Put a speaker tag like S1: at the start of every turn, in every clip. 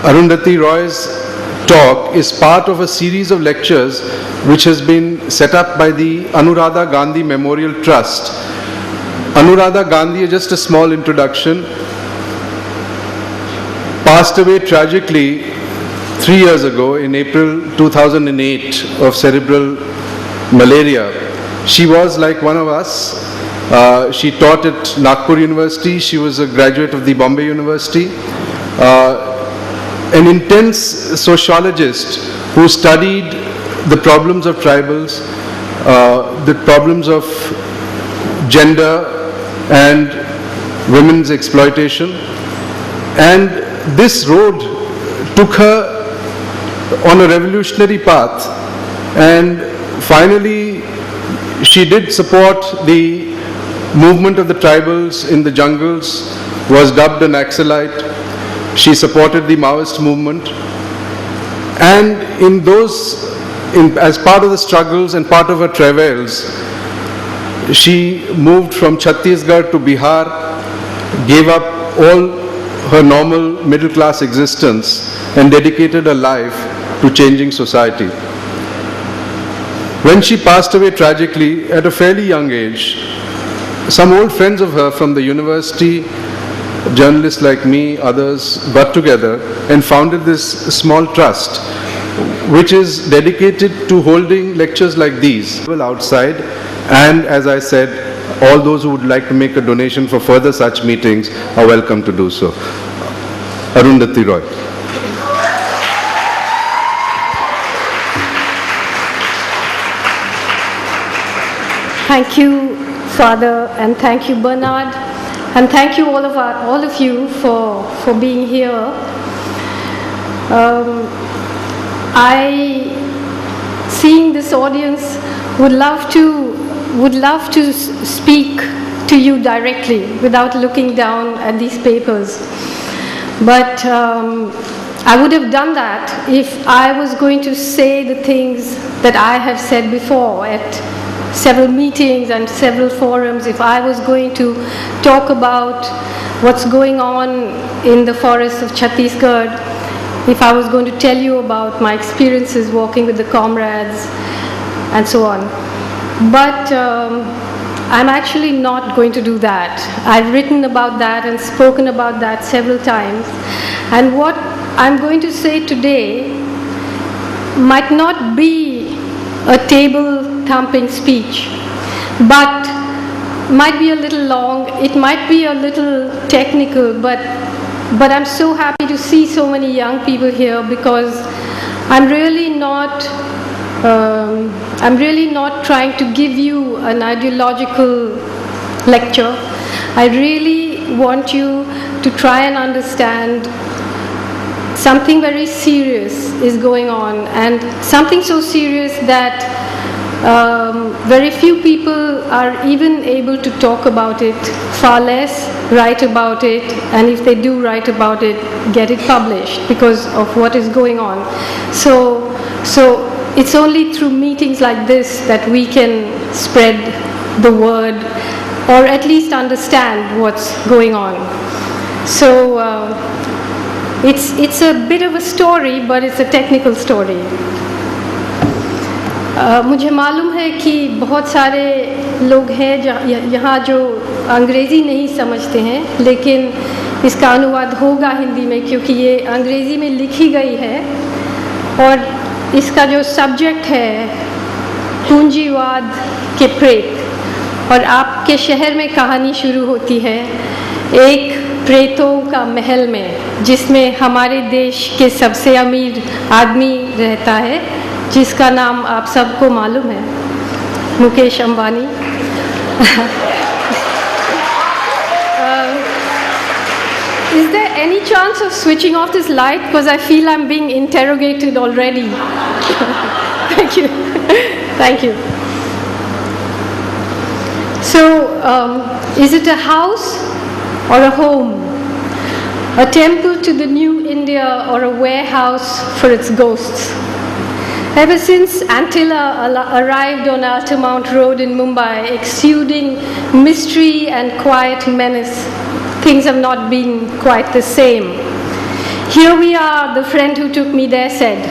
S1: Arundhati Roy's talk is part of a series of lectures which has been set up by the Anuradha Ghandy Memorial Trust. Anuradha Ghandy, just a small introduction, passed away tragically 3 years ago in April 2008 of cerebral malaria. She was like one of us. She taught at Nagpur University. She was a graduate of the Bombay University. An intense sociologist who studied the problems of tribals, the problems of gender and women's exploitation. And this road took her on a revolutionary path, and finally she did support the movement of the tribals in the jungles, was dubbed an Naxalite. She supported the Maoist movement, and as part of the struggles and part of her travails, she moved from Chhattisgarh to Bihar, gave up all her normal middle-class existence and dedicated her life to changing society. When she passed away tragically at a fairly young age, some old friends of her from the university, journalists like me, others, got together and founded this small trust, which is dedicated to holding lectures like these outside. And as I said, all those who would like to make a donation for further such meetings are welcome to do so. Arundhati Roy.
S2: Thank you, Father, and thank you, Bernard, and thank you all of you for being here. Seeing this audience, would love to speak to you directly without looking down at these papers. But I would have done that if I was going to say the things that I have said before at several meetings and several forums, if I was going to talk about what's going on in the forests of Chhattisgarh, if I was going to tell you about my experiences walking with the comrades and so on. But I'm actually not going to do that. I've written about that and spoken about that several times. And what I'm going to say today might not be a table-thumping speech, but might be a little long, it might be a little technical, but I'm so happy to see so many young people here, because I'm really not trying to give you an ideological lecture. I really want you to try and understand something very serious is going on, and something so serious that very few people are even able to talk about it, far less write about it, and if they do write about it, get it published because of what is going on. So it's only through meetings like this that we can spread the word, or at least understand what's going on. So it's a bit of a story, but it's a technical story. मुझे मालूम है कि बहुत सारे लोग हैं यहाँ जो अंग्रेज़ी नहीं समझते हैं, लेकिन इसका अनुवाद होगा हिंदी में, क्योंकि ये अंग्रेज़ी में लिखी गई है, और इसका जो सब्जेक्ट है पूंजीवाद के प्रेत, और आपके शहर में कहानी शुरू होती है एक प्रेतों का महल में, जिसमें हमारे देश के सबसे अमीर आदमी रहता है, जिसका नाम आप सबको मालूम है, Mukesh Ambani. Is there any chance of switching off this light? Because I feel I'm being interrogated already. Thank you. Thank you. So, is it a house or a home? A temple to the new India, or a warehouse for its ghosts? Ever since Antilla arrived on Altamount Road in Mumbai, exuding mystery and quiet menace, things have not been quite the same. Here we are, the friend who took me there said,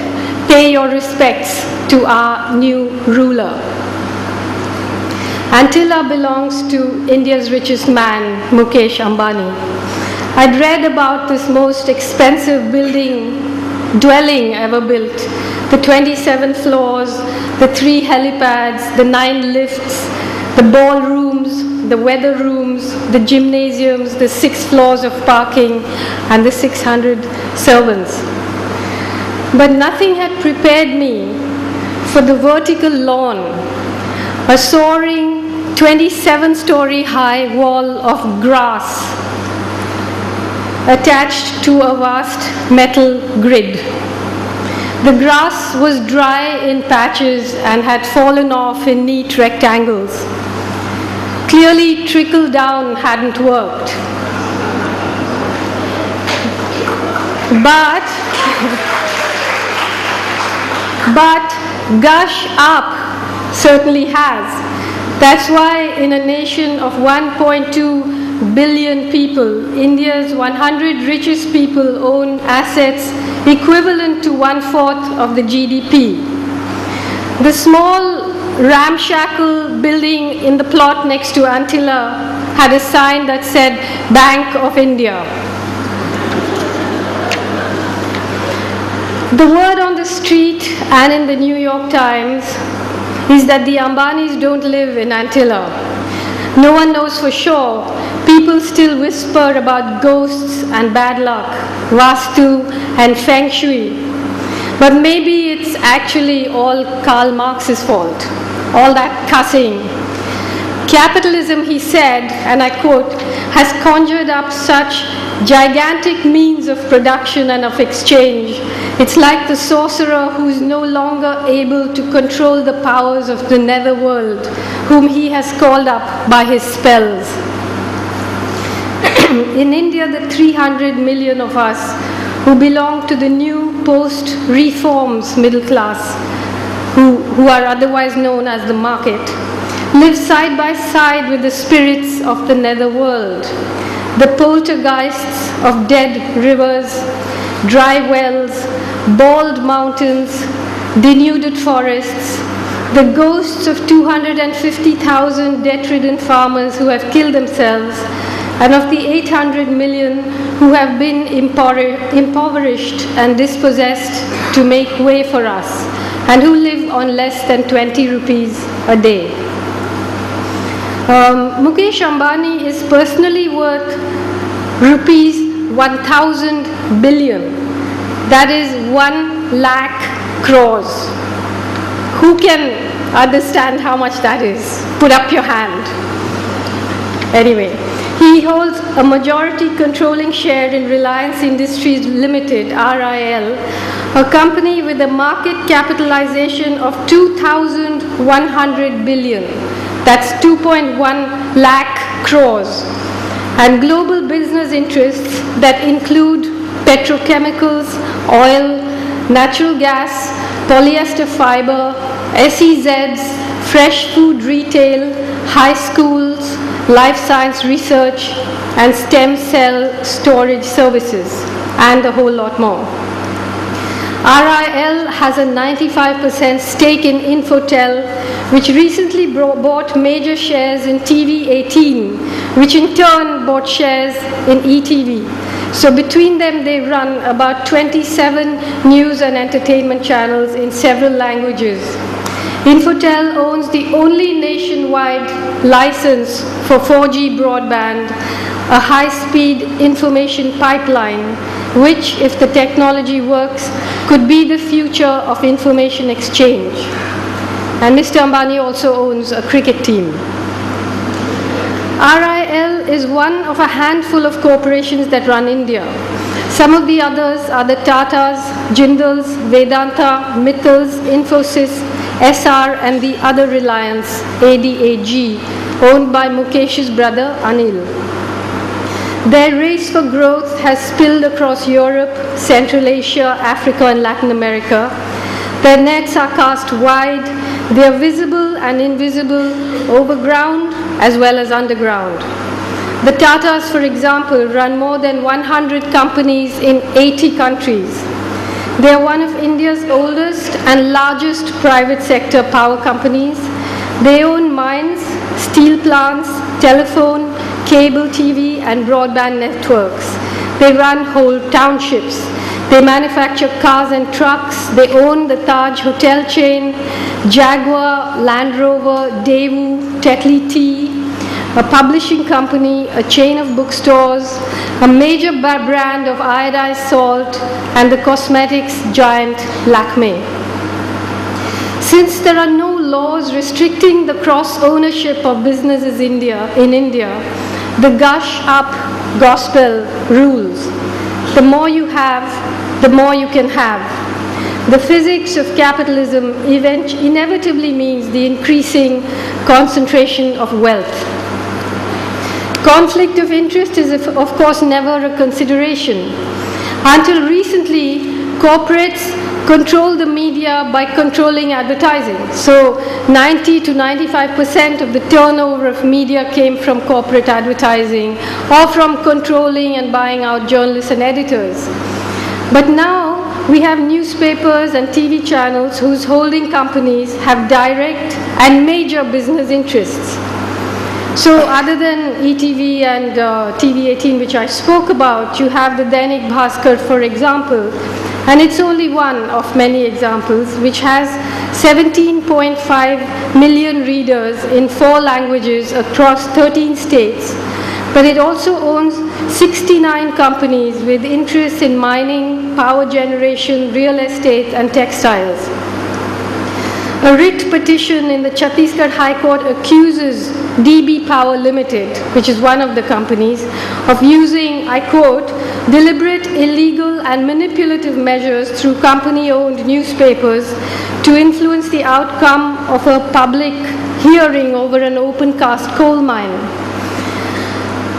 S2: pay your respects to our new ruler. Antilla belongs to India's richest man, Mukesh Ambani. I'd read about this most expensive dwelling ever built, the 27 floors, the 3 helipads, the 9 lifts, the ballrooms, the weather rooms, the gymnasiums, the 6 floors of parking, and the 600 servants. But nothing had prepared me for the vertical lawn, a soaring 27-story high wall of grass attached to a vast metal grid. The grass was dry in patches and had fallen off in neat rectangles. Clearly, trickle down hadn't worked. But gush up certainly has. That's why in a nation of 1.2 billion people, India's 100 richest people own assets equivalent to 1/4 of the GDP. The small ramshackle building in the plot next to Antilla had a sign that said Bank of India. The word on the street and in the New York Times is that the Ambanis don't live in Antilla. No one knows for sure. People still whisper about ghosts and bad luck, Vastu and Feng Shui. But maybe it's actually all Karl Marx's fault, all that cussing. Capitalism, he said, and I quote, has conjured up such gigantic means of production and of exchange. It's like the sorcerer who is no longer able to control the powers of the netherworld, whom he has called up by his spells. In India, the 300 million of us who belong to the new post-reforms middle class, who are otherwise known as the market, live side by side with the spirits of the netherworld, the poltergeists of dead rivers, dry wells, bald mountains, denuded forests, the ghosts of 250,000 debt-ridden farmers who have killed themselves, and of the 800 million who have been impoverished and dispossessed to make way for us, and who live on less than 20 rupees a day. Mukesh Ambani is personally worth rupees 1,000 billion. That is 1 lakh crores. Who can understand how much that is? Put up your hand. Anyway, he holds a majority controlling share in Reliance Industries Limited, RIL, a company with a market capitalization of 2,100 billion. That's 2.1 lakh crores. And global business interests that include petrochemicals, oil, natural gas, polyester fiber, SEZs, fresh food retail, high schools, life science research, and stem cell storage services, and a whole lot more. RIL has a 95% stake in Infotel, which recently bought major shares in TV18, which in turn bought shares in ETV. So between them, they run about 27 news and entertainment channels in several languages. Infotel owns the only nationwide license for 4G broadband, a high-speed information pipeline, which, if the technology works, could be the future of information exchange. And Mr. Ambani also owns a cricket team. RIL is one of a handful of corporations that run India. Some of the others are the Tatas, Jindals, Vedanta, Mittals, Infosys, SR, and the other Reliance, ADAG, owned by Mukesh's brother Anil. Their race for growth has spilled across Europe, Central Asia, Africa, and Latin America. Their nets are cast wide. They are visible and invisible, overground as well as underground. The Tatas, for example, run more than 100 companies in 80 countries. They are one of India's oldest and largest private sector power companies. They own mines, steel plants, telephone, cable TV and broadband networks. They run whole townships. They manufacture cars and trucks. They own the Taj hotel chain, Jaguar, Land Rover, Daewoo, Tetley Tea, a publishing company, a chain of bookstores, a major brand of iodized salt, and the cosmetics giant Lakme. Since there are no laws restricting the cross-ownership of businesses in India, the gush up gospel rules. The more you have, the more you can have. The physics of capitalism inevitably means the increasing concentration of wealth. Conflict of interest is, of course, never a consideration. Until recently, corporates control the media by controlling advertising. So 90 to 95% of the turnover of media came from corporate advertising or from controlling and buying out journalists and editors. But now we have newspapers and TV channels whose holding companies have direct and major business interests. So other than ETV and TV18, which I spoke about, you have the Dainik Bhaskar, for example, and it's only one of many examples, which has 17.5 million readers in 4 languages across 13 states. But it also owns 69 companies with interests in mining, power generation, real estate, and textiles. A writ petition in the Chhattisgarh High Court accuses DB Power Limited, which is one of the companies, of using, I quote, deliberate, illegal and manipulative measures through company-owned newspapers to influence the outcome of a public hearing over an open-cast coal mine.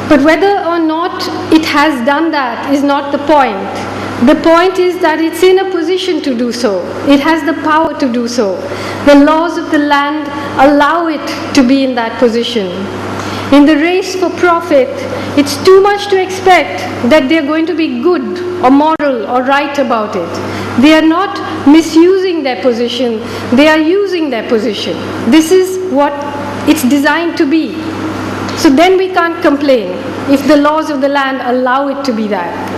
S2: But whether or not it has done that is not the point. The point is that it's in a position to do so. It has the power to do so. The laws of the land allow it to be in that position. In the race for profit, it's too much to expect that they're going to be good or moral or right about it. They are not misusing their position, they are using their position. This is what it's designed to be. So then we can't complain if the laws of the land allow it to be that.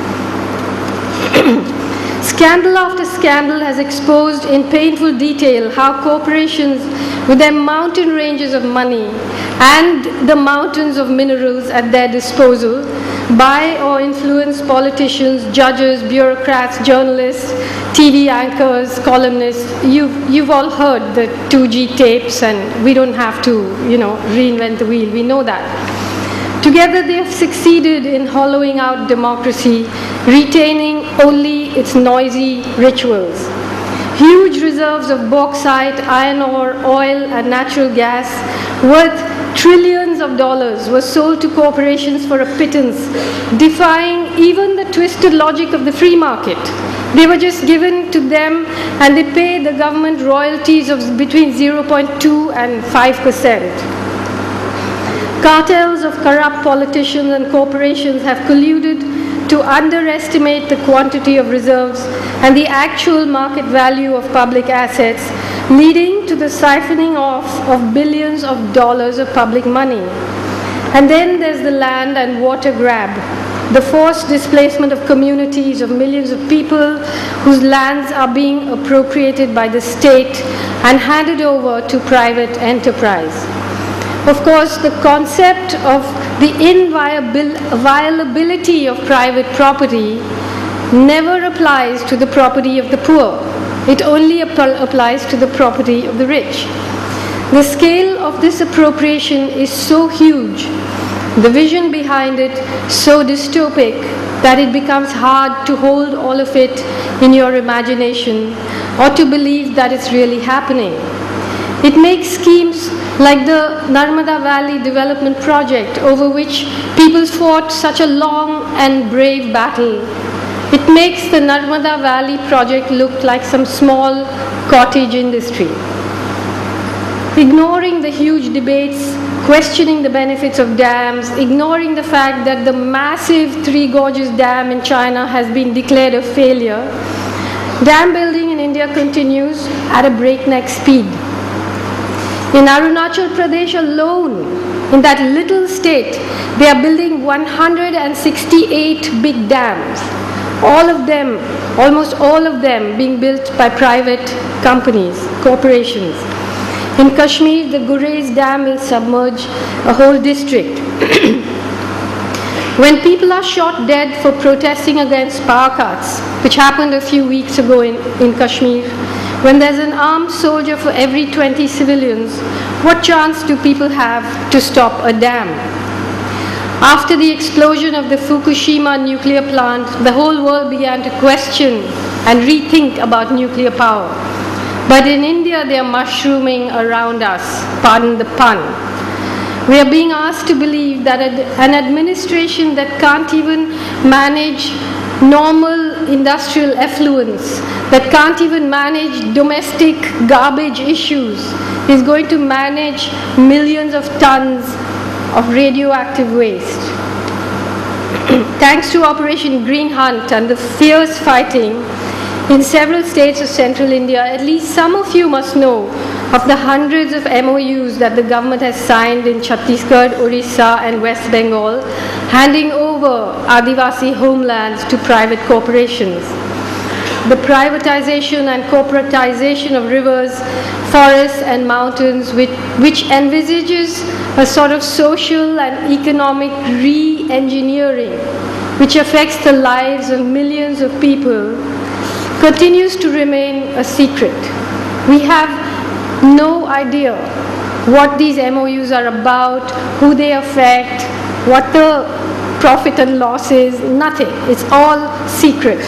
S2: Scandal after scandal has exposed in painful detail how corporations with their mountain ranges of money and the mountains of minerals at their disposal buy or influence politicians, judges, bureaucrats, journalists, TV anchors, columnists. You've all heard the 2G tapes, and we don't have to, reinvent the wheel. We know that. Together they have succeeded in hollowing out democracy, retaining only its noisy rituals. Huge reserves of bauxite, iron ore, oil and natural gas worth trillions of dollars were sold to corporations for a pittance, defying even the twisted logic of the free market. They were just given to them and they pay the government royalties of between 0.2 and 5%. Cartels of corrupt politicians and corporations have colluded to underestimate the quantity of reserves and the actual market value of public assets, leading to the siphoning off of billions of dollars of public money. And then there's the land and water grab, the forced displacement of communities of millions of people whose lands are being appropriated by the state and handed over to private enterprise. Of course, the concept of the inviolability of private property never applies to the property of the poor. It only applies to the property of the rich. The scale of this appropriation is so huge, the vision behind it so dystopic, that it becomes hard to hold all of it in your imagination or to believe that it's really happening. It makes schemes like the Narmada Valley Development Project, over which people fought such a long and brave battle. It makes the Narmada Valley project look like some small cottage industry. Ignoring the huge debates questioning the benefits of dams, ignoring the fact that the massive Three Gorges Dam in China has been declared a failure, dam building in India continues at a breakneck speed. In Arunachal Pradesh alone, in that little state, they are building 168 big dams. All of them, almost all of them, being built by private companies, corporations. In Kashmir, the Gurez Dam will submerge a whole district. When people are shot dead for protesting against power cuts, which happened a few weeks ago in Kashmir, when there's an armed soldier for every 20 civilians, what chance do people have to stop a dam? After the explosion of the Fukushima nuclear plant, the whole world began to question and rethink about nuclear power. But in India, they are mushrooming around us, pardon the pun. We are being asked to believe that an administration that can't even manage normal industrial effluence, that can't even manage domestic garbage issues, is going to manage millions of tons of radioactive waste. Thanks to Operation Green Hunt and the fierce fighting in several states of central India, at least some of you must know of the hundreds of MOUs that the government has signed in Chhattisgarh, Orissa and West Bengal, handing over Adivasi homelands to private corporations. The privatization and corporatization of rivers, forests and mountains, which envisages a sort of social and economic re-engineering, which affects the lives of millions of people, continues to remain a secret. We have no idea what these MOUs are about, who they affect, what the profit and loss is, nothing. It's all secret.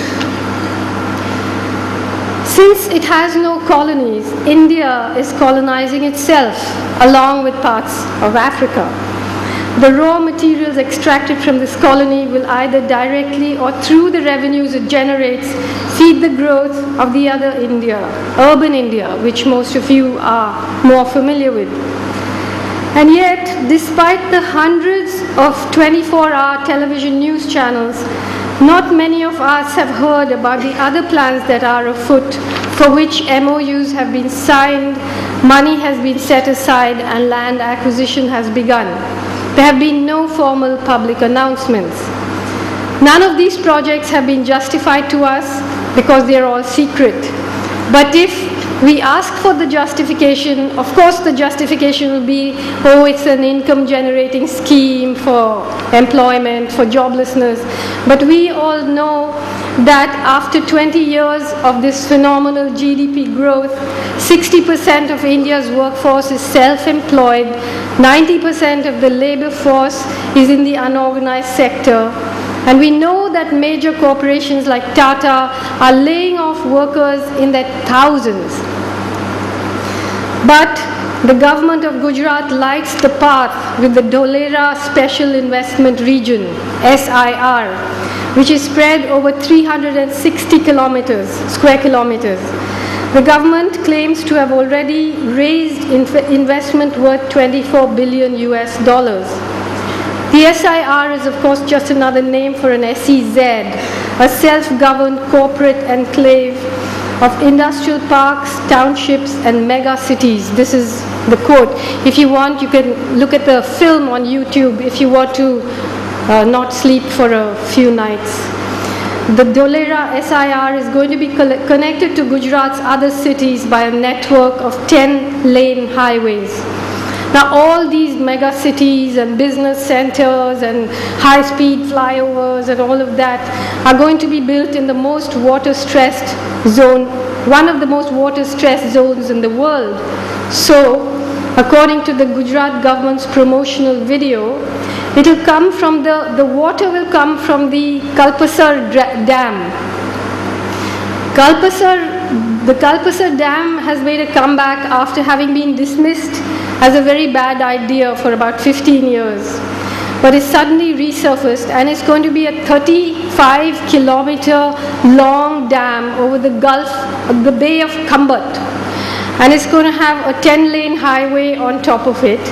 S2: Since it has no colonies, India is colonizing itself along with parts of Africa. The raw materials extracted from this colony will either directly or through the revenues it generates feed the growth of the other India, urban India, which most of you are more familiar with. And yet, despite the hundreds of 24-hour television news channels, not many of us have heard about the other plans that are afoot, for which MOUs have been signed, money has been set aside, and land acquisition has begun. There have been no formal public announcements. None of these projects have been justified to us because they are all secret. But if we ask for the justification, of course the justification will be, oh, it's an income generating scheme for employment, for joblessness. But we all know that after 20 years of this phenomenal GDP growth, 60% of India's workforce is self-employed, 90% of the labor force is in the unorganized sector. And we know that major corporations like Tata are laying off workers in their thousands. But the government of Gujarat lights the path with the Dholera Special Investment Region, SIR, which is spread over 360 square kilometers. The government claims to have already raised investment worth $24 billion US. The SIR is, of course, just another name for an SEZ, a self-governed corporate enclave of industrial parks, townships, and mega cities. This is the quote. If you want, you can look at the film on YouTube if you want to not sleep for a few nights. The Dholera SIR is going to be connected to Gujarat's other cities by a network of 10-lane highways. Now, all these mega cities and business centers and high-speed flyovers and all of that are going to be built in the most water-stressed zone, one of the most water-stressed zones in the world. So, according to the Gujarat government's promotional video, it will come from the water will come from the Kalpasar Dam. The Kalpasar Dam has made a comeback after having been dismissed as a very bad idea for about 15 years. But it's suddenly resurfaced, and it's going to be a 35-kilometer long dam over the Gulf, the Bay of Kambat. And it's going to have a 10-lane highway on top of it.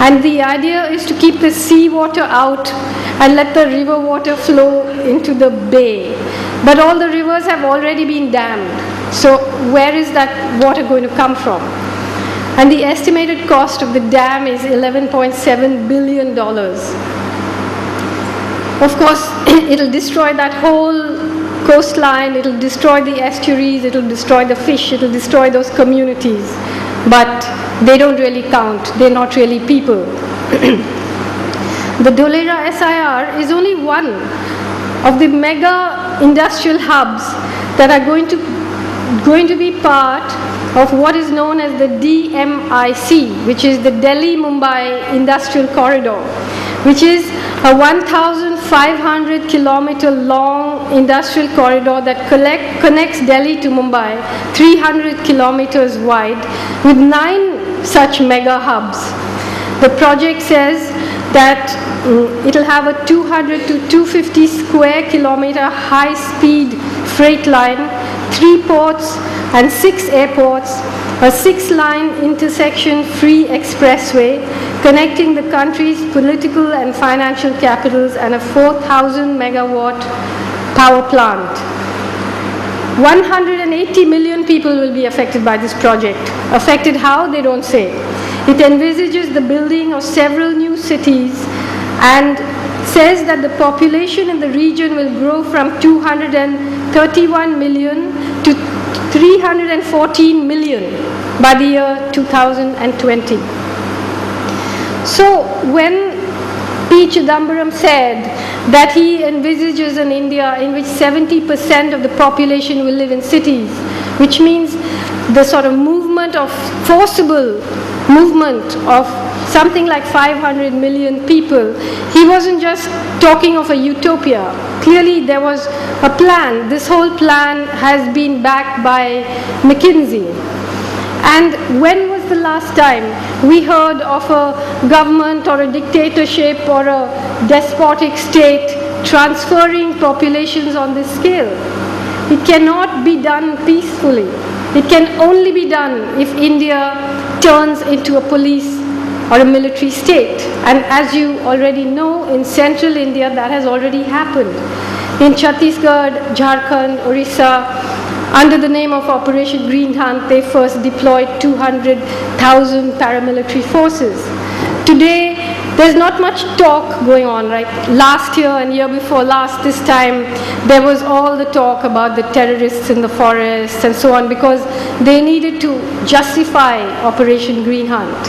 S2: And the idea is to keep the sea water out and let the river water flow into the bay. But all the rivers have already been dammed. So where is that water going to come from? And the estimated cost of the dam is $11.7 billion. Of course, it'll destroy that whole coastline, it'll destroy the estuaries, it'll destroy the fish, it'll destroy those communities. But they don't really count, they're not really people. The Dholera SIR is only one of the mega industrial hubs that are going to be part of what is known as the DMIC, which is the Delhi-Mumbai Industrial Corridor, which is a 1,500 kilometer long industrial corridor that connects Delhi to Mumbai, 300 kilometers wide, with 9 such mega hubs. The project says that it'll have a 200 to 250 square kilometer high-speed freight line, 3 ports and 6 airports, a 6-line intersection-free expressway connecting the country's political and financial capitals, and a 4,000 megawatt power plant. 180 million people will be affected by this project. Affected how? They don't say. It envisages the building of several new cities and says that the population in the region will grow from 231 million to 314 million by the year 2020. So when P. Chidambaram said that he envisages an India in which 70% of the population will live in cities, which means the sort of forcible movement of something like 500 million people, he wasn't just talking of a utopia. Clearly there was a plan. This whole plan has been backed by McKinsey. And when was the last time we heard of a government or a dictatorship or a despotic state transferring populations on this scale? It cannot be done peacefully. It can only be done if India turns into a police or a military state. And as you already know, in central India that has already happened. In Chhattisgarh, Jharkhand, Orissa, under the name of Operation Green Hunt, they first deployed 200,000 paramilitary forces. Today, there's not much talk going on, right? Last year and year before last, this time, there was all the talk about the terrorists in the forests and so on, because they needed to justify Operation Green Hunt.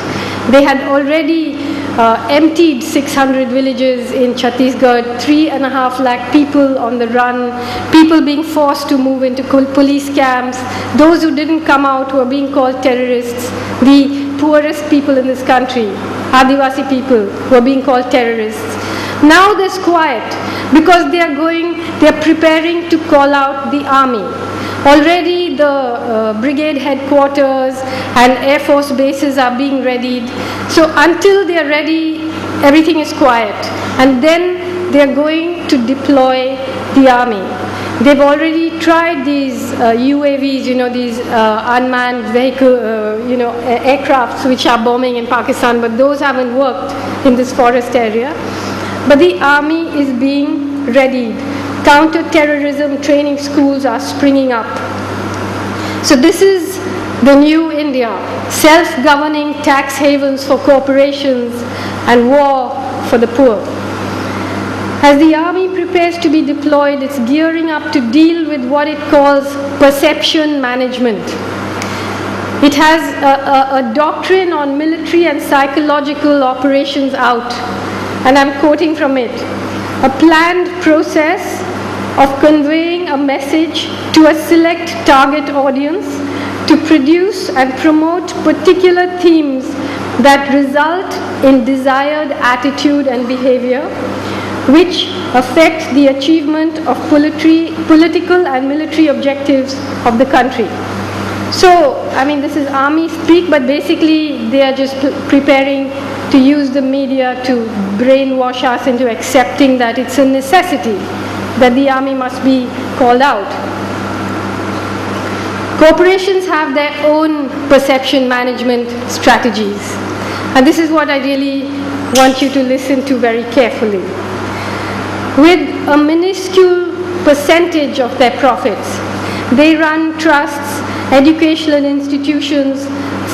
S2: They had already emptied 600 villages in Chhattisgarh, 3.5 lakh people on the run, people being forced to move into police camps, those who didn't come out were being called terrorists, the poorest people in this country, Adivasi people, were being called terrorists. Now there's quiet because they are preparing to call out the army. Already the brigade headquarters and Air Force bases are being readied. So until they are ready, everything is quiet. And then they are going to deploy the army. They've already tried these UAVs, these unmanned vehicle, aircrafts which are bombing in Pakistan, but those haven't worked in this forest area. But the army is being readied. Counter-terrorism training schools are springing up. So this is the new India, self-governing tax havens for corporations and war for the poor. As the army prepares to be deployed, it's gearing up to deal with what it calls perception management. It has a doctrine on military and psychological operations out, and I'm quoting from it. A planned process of conveying a message to a select target audience to produce and promote particular themes that result in desired attitude and behavior, which affect the achievement of political and military objectives of the country. So, this is army speak, but basically they are just preparing to use the media to brainwash us into accepting that it's a necessity that the army must be called out. Corporations have their own perception management strategies. And this is what I really want you to listen to very carefully. With a minuscule percentage of their profits, they run trusts, educational institutions,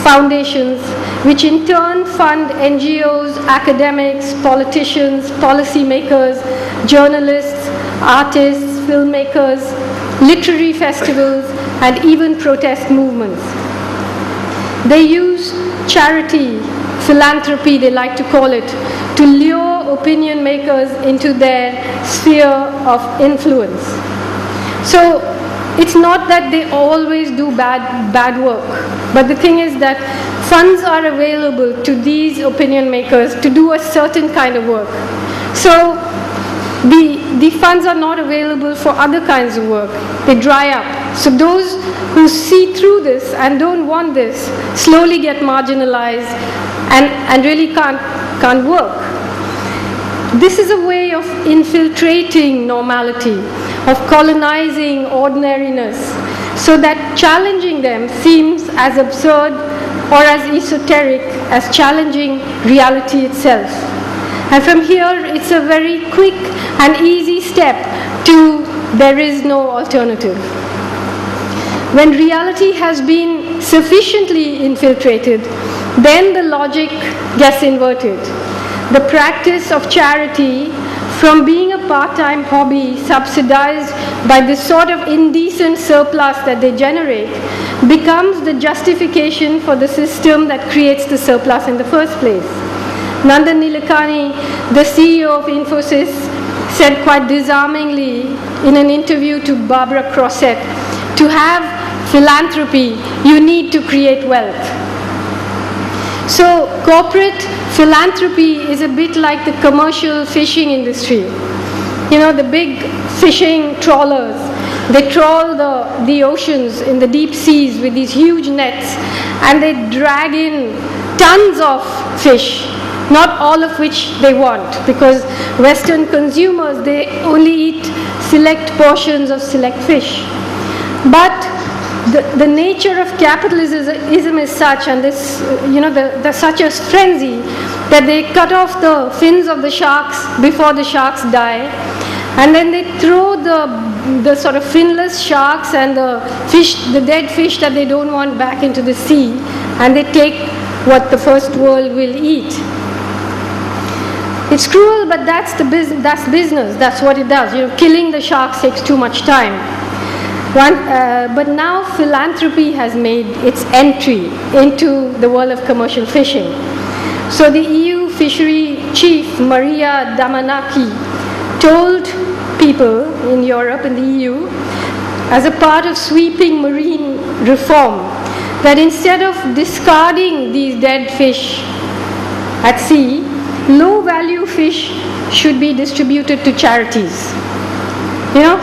S2: foundations, which in turn fund NGOs, academics, politicians, policymakers, journalists, artists, filmmakers, literary festivals, and even protest movements. They use charity, philanthropy, they like to call it, to lure opinion makers into their sphere of influence. So it's not that they always do bad work, but the thing is that funds are available to these opinion makers to do a certain kind of work. So the funds are not available for other kinds of work. They dry up. So those who see through this and don't want this slowly get marginalized and really can't work. This is a way of infiltrating normality, of colonizing ordinariness, so that challenging them seems as absurd or as esoteric as challenging reality itself. And from here, it's a very quick and easy step to there is no alternative. When reality has been sufficiently infiltrated, then the logic gets inverted. The practice of charity, from being a part-time hobby subsidized by the sort of indecent surplus that they generate, becomes the justification for the system that creates the surplus in the first place. Nandan Nilekani, the CEO of Infosys, said quite disarmingly in an interview to Barbara Crosset, to have philanthropy, you need to create wealth. So corporate philanthropy is a bit like the commercial fishing industry. You know, the big fishing trawlers, they trawl the oceans in the deep seas with these huge nets, and they drag in tons of fish, not all of which they want, because Western consumers, they only eat select portions of select fish. But the nature of capitalism is such, and this, there's such a frenzy that they cut off the fins of the sharks before the sharks die, and then they throw the sort of finless sharks and the dead fish that they don't want back into the sea, and they take what the first world will eat. It's cruel, but that's business. That's what it does. Killing the sharks takes too much time. But now philanthropy has made its entry into the world of commercial fishing. So the EU fishery chief, Maria Damanaki, told people in Europe and the EU, as a part of sweeping marine reform, that instead of discarding these dead fish at sea, low-value fish should be distributed to charities.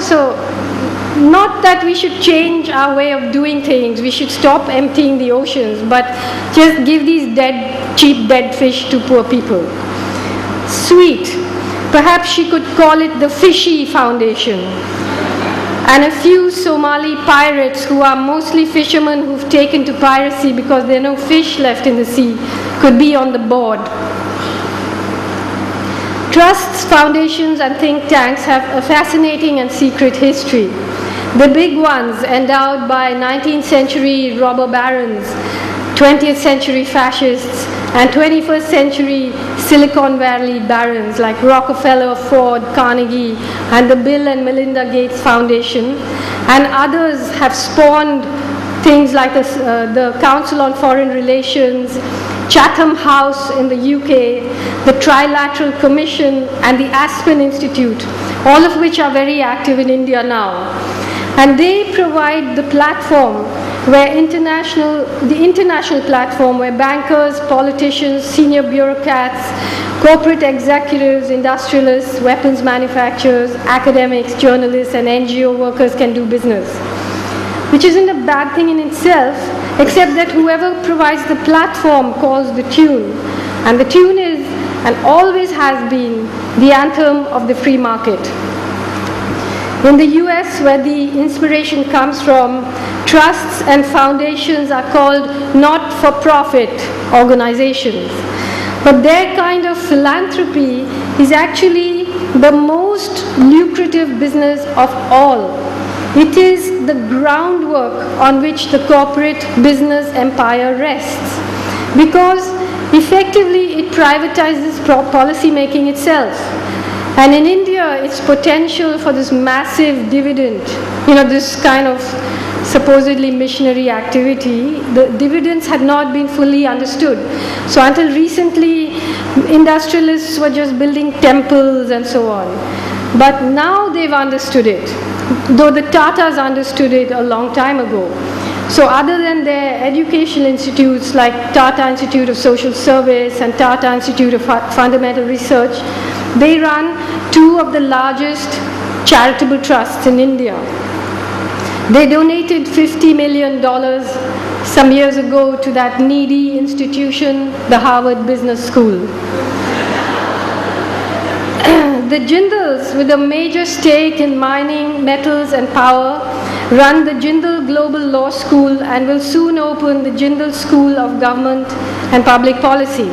S2: So not that we should change our way of doing things, we should stop emptying the oceans, but just give these cheap dead fish to poor people. Sweet. Perhaps she could call it the Fishy Foundation. And a few Somali pirates who are mostly fishermen who've taken to piracy because there are no fish left in the sea could be on the board. Trusts, foundations, and think tanks have a fascinating and secret history. The big ones, endowed by 19th century robber barons, 20th century fascists, and 21st century Silicon Valley barons like Rockefeller, Ford, Carnegie, and the Bill and Melinda Gates Foundation, and others have spawned things like the Council on Foreign Relations, Chatham House in the UK, the Trilateral Commission, and the Aspen Institute, all of which are very active in India now. And they provide the platform where the international platform where bankers, politicians, senior bureaucrats, corporate executives, industrialists, weapons manufacturers, academics, journalists, and NGO workers can do business. Which isn't a bad thing in itself, except that whoever provides the platform calls the tune. And the tune is, and always has been, the anthem of the free market. In the US, where the inspiration comes from, trusts and foundations are called not-for-profit organizations. But their kind of philanthropy is actually the most lucrative business of all. It is the groundwork on which the corporate business empire rests, because effectively it privatizes policy making itself. And in India, its potential for this massive dividend, this kind of supposedly missionary activity, the dividends had not been fully understood. So until recently, industrialists were just building temples and so on. But now they've understood it, though the Tatas understood it a long time ago. So other than their educational institutes like Tata Institute of Social Service and Tata Institute of Fundamental Research, they run two of the largest charitable trusts in India. They donated $50 million some years ago to that needy institution, the Harvard Business School. The Jindals, with a major stake in mining, metals and power, run the Jindal Global Law School and will soon open the Jindal School of Government and Public Policy.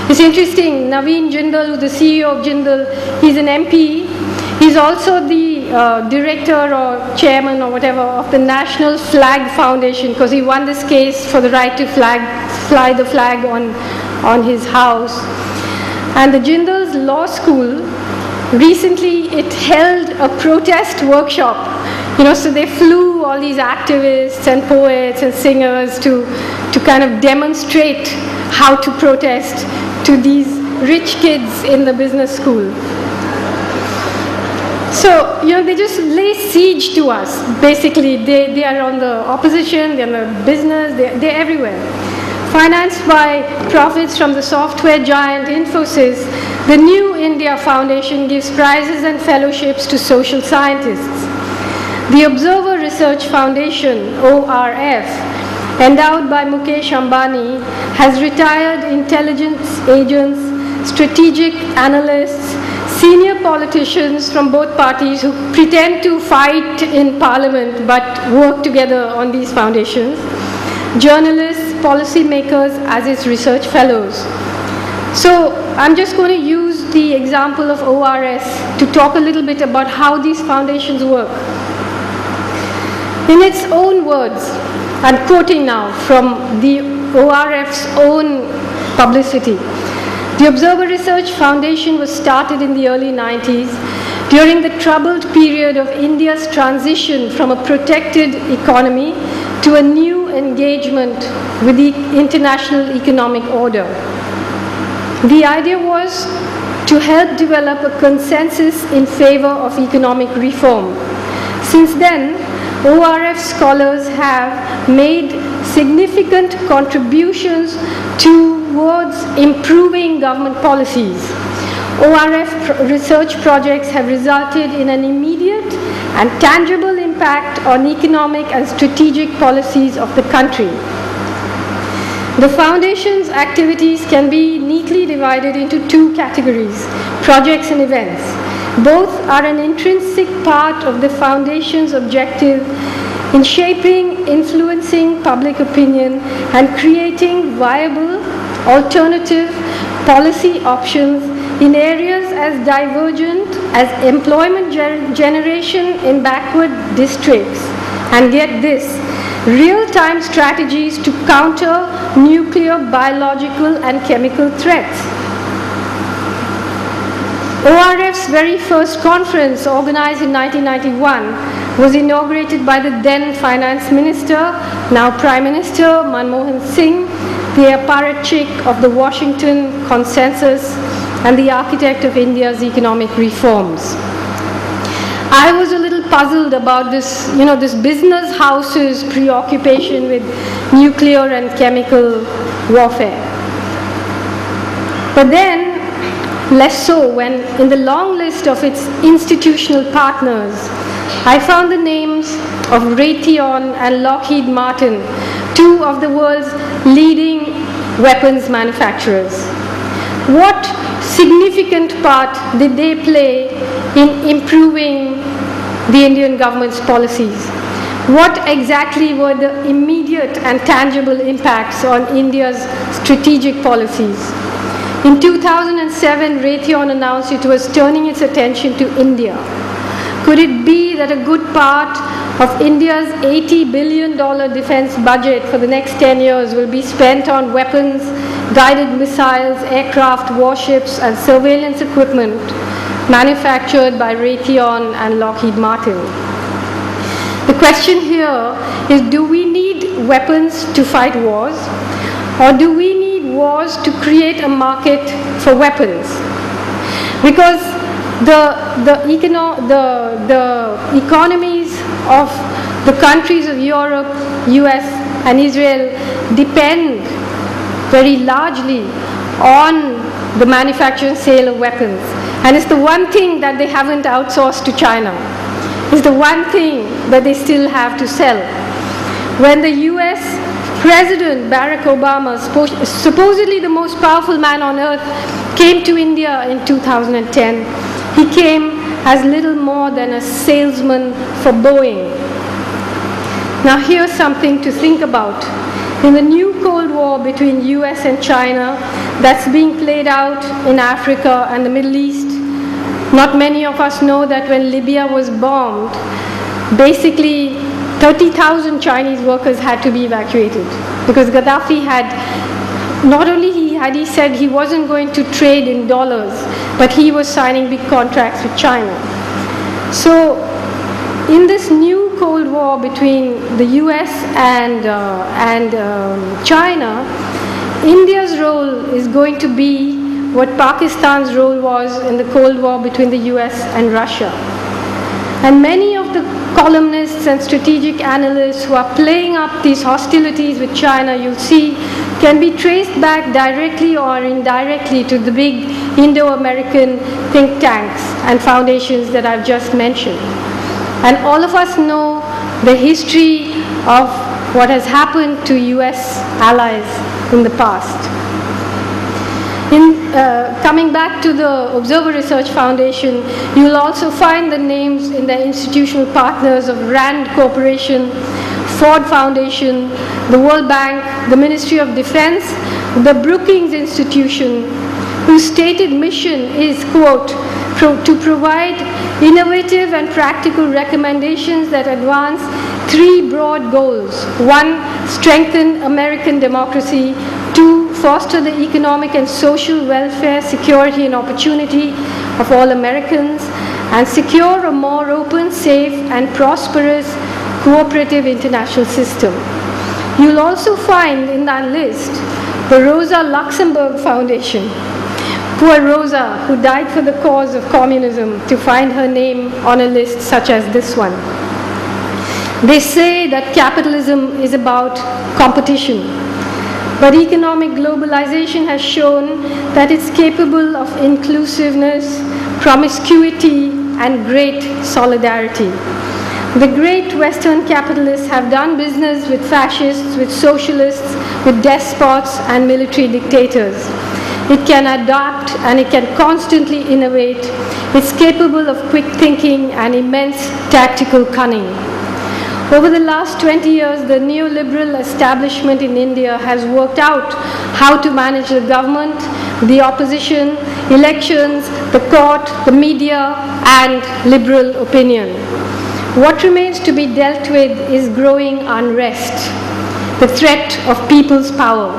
S2: It's interesting, Naveen Jindal, who's the CEO of Jindal, he's an MP. He's also the director or chairman or whatever of the National Flag Foundation, because he won this case for the right to fly the flag on his house. And the Jindal's law school, recently it held a protest workshop. So they flew all these activists and poets and singers to kind of demonstrate how to protest to these rich kids in the business school. So, they just lay siege to us, basically. They are on the opposition, they're on the business, they're everywhere. Financed by profits from the software giant Infosys, the New India Foundation gives prizes and fellowships to social scientists. The Observer Research Foundation, ORF, endowed by Mukesh Ambani, has retired intelligence agents, strategic analysts, senior politicians from both parties who pretend to fight in parliament but work together on these foundations, journalists, policymakers as its research fellows. So I'm just going to use the example of ORS to talk a little bit about how these foundations work. In its own words, I'm quoting now from the ORF's own publicity. The Observer Research Foundation was started in the early 90s during the troubled period of India's transition from a protected economy to a new engagement with the international economic order. The idea was to help develop a consensus in favor of economic reform. Since then, ORF scholars have made significant contributions towards improving government policies. ORF research projects have resulted in an immediate and tangible impact on economic and strategic policies of the country. The Foundation's activities can be neatly divided into two categories: projects and events. Both are an intrinsic part of the Foundation's objective in shaping, influencing public opinion and creating viable, alternative policy options in areas as divergent as employment generation in backward districts, and get this, real-time strategies to counter nuclear, biological and chemical threats. ORF's very first conference, organized in 1991, was inaugurated by the then Finance Minister, now Prime Minister, Manmohan Singh, the apparatchik of the Washington Consensus and the architect of India's economic reforms. I was a little puzzled about this, this business house's preoccupation with nuclear and chemical warfare. But then, less so when in the long list of its institutional partners, I found the names of Raytheon and Lockheed Martin, two of the world's leading weapons manufacturers. What significant part did they play in improving the Indian government's policies? What exactly were the immediate and tangible impacts on India's strategic policies? In 2007, Raytheon announced it was turning its attention to India. Could it be that a good part of India's $80 billion defense budget for the next 10 years will be spent on weapons, guided missiles, aircraft, warships, and surveillance equipment manufactured by Raytheon and Lockheed Martin? The question here is, do we need weapons to fight wars, or do we need wars to create a market for weapons? Because the economies of the countries of Europe, US, and Israel depend very largely on the manufacture and sale of weapons. And it's the one thing that they haven't outsourced to China. It's the one thing that they still have to sell. When the US President Barack Obama, supposedly the most powerful man on earth, came to India in 2010, he came as little more than a salesman for Boeing. Now here's something to think about. In the new Cold War between US and China that's being played out in Africa and the Middle East, not many of us know that when Libya was bombed, basically 30,000 Chinese workers had to be evacuated because Gaddafi had, not only had he said he wasn't going to trade in dollars, but he was signing big contracts with China. So in this new Cold War between the US and China, India's role is going to be what Pakistan's role was in the Cold War between the US and Russia. And many of the columnists and strategic analysts who are playing up these hostilities with China, you'll see, can be traced back directly or indirectly to the big Indo-American think tanks and foundations that I've just mentioned. And all of us know the history of what has happened to US allies in the past. Coming back to the Observer Research Foundation, you will also find the names in the institutional partners of RAND Corporation, Ford Foundation, the World Bank, the Ministry of Defense, the Brookings Institution, whose stated mission is, quote, to provide innovative and practical recommendations that advance three broad goals. One, strengthen American democracy. Two, foster the economic and social welfare, security, and opportunity of all Americans, and secure a more open, safe, and prosperous cooperative international system. You'll also find in that list the Rosa Luxemburg Foundation. Poor Rosa, who died for the cause of communism, to find her name on a list such as this one. They say that capitalism is about competition, but economic globalization has shown that it's capable of inclusiveness, promiscuity, and great solidarity. The great Western capitalists have done business with fascists, with socialists, with despots, and military dictators. It can adapt and it can constantly innovate. It's capable of quick thinking and immense tactical cunning. Over the last 20 years, the neoliberal establishment in India has worked out how to manage the government, the opposition, elections, the court, the media, and liberal opinion. What remains to be dealt with is growing unrest, the threat of people's power.